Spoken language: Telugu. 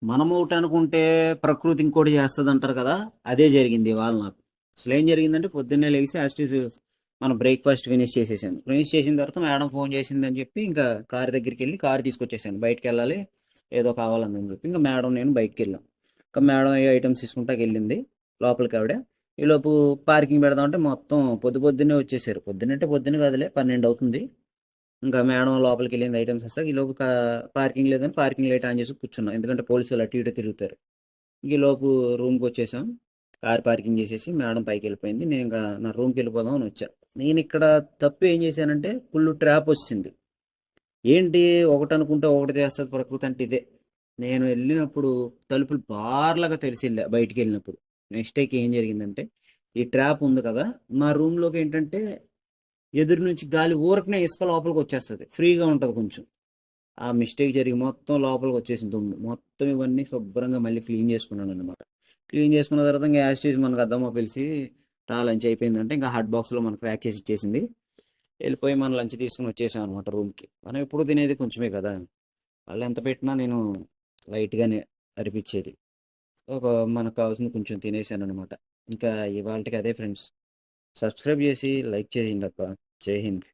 మనం ఒకటి అనుకుంటే ప్రకృతి ఇంకోటి చేస్తుంది అంటారు కదా. అదే జరిగింది ఇవాళ నాకు. అసలు ఏం జరిగిందంటే పొద్దున్నే లేచి యాస్టీస్ మన బ్రేక్ఫాస్ట్ ఫినిష్ చేసేసాను. ఫినిష్ చేసిన తర్వాత మేడం ఫోన్ చేసిందని చెప్పి ఇంకా కార్ దగ్గరికి వెళ్ళి కార్ తీసుకొచ్చేసాను. బయటకు వెళ్ళాలి, ఏదో కావాలని చెప్పి ఇంకా మేడం నేను బయటకు వెళ్ళాం. ఇంకా మేడం ఏ ఐటమ్స్ తీసుకుంటాకి వెళ్ళింది లోపలికి ఆవిడ. ఈలోపు పార్కింగ్ పెడదామంటే మొత్తం పొద్దున్నే వచ్చేసారు. పొద్దున్నంటే పొద్దున్న కాదులే, 12 అవుతుంది. ఇంకా మేడం లోపలికి వెళ్ళింది ఐటమ్స్ వస్తాయి. ఈలోపు పార్కింగ్ లేదని పార్కింగ్ లైట్ ఆన్ చేసి కూర్చున్నాం, ఎందుకంటే పోలీసులు అటు ఇటు తిరుగుతారు. ఈలోపు రూమ్కి వచ్చేసాం. కార్ పార్కింగ్ చేసేసి మేడం పైకి వెళ్ళిపోయింది. నేను ఇంకా నా రూమ్కి వెళ్ళిపోదాం అని వచ్చా. నేను ఇక్కడ తప్పు ఏం చేశానంటే ఫుల్ ట్రాప్ వచ్చింది. ఏంటి, ఒకటి అనుకుంటే ఒకటి చేస్తుంది ప్రకృతి అంటే ఇదే. నేను వెళ్ళినప్పుడు తలుపులు బార్లాగా తెరిచి వెళ్ళా బయటికి వెళ్ళినప్పుడు. నెక్స్ట్ ఏం జరిగిందంటే ఈ ట్రాప్ ఉంది కదా, మా రూమ్లోకి ఏంటంటే ఎదురు నుంచి గాలి ఊరకనే ఇసుక లోపలికి వచ్చేస్తుంది, ఫ్రీగా ఉంటుంది కొంచెం. ఆ మిస్టేక్ జరిగి మొత్తం లోపలికి వచ్చేసింది దుమ్ము మొత్తం. ఇవన్నీ శుభ్రంగా మళ్ళీ క్లీన్ చేసుకున్నాను అనమాట. క్లీన్ చేసుకున్న తర్వాత ఇంకా యాస్టీజ్ మనకు అద్దమో పిలిచి రా లంచ్ అయిపోయిందంటే ఇంకా హాట్ బాక్స్లో మనకు ప్యాక్ చేసి ఇచ్చేసింది. వెళ్ళిపోయి మన లంచ్ తీసుకుని వచ్చేసాం అనమాట రూమ్కి. మనం ఎప్పుడు తినేది కొంచెమే కదా, వాళ్ళు ఎంత పెట్టినా నేను లైట్గానే అరిపించేది. ఒక మనకు కావాల్సింది కొంచెం తినేసాను అనమాట. ఇంకా ఇవాళకి అదే ఫ్రెండ్స్. సబ్స్క్రైబ్ చేసి లైక్ చేయండి అప్ప. జై హింద్.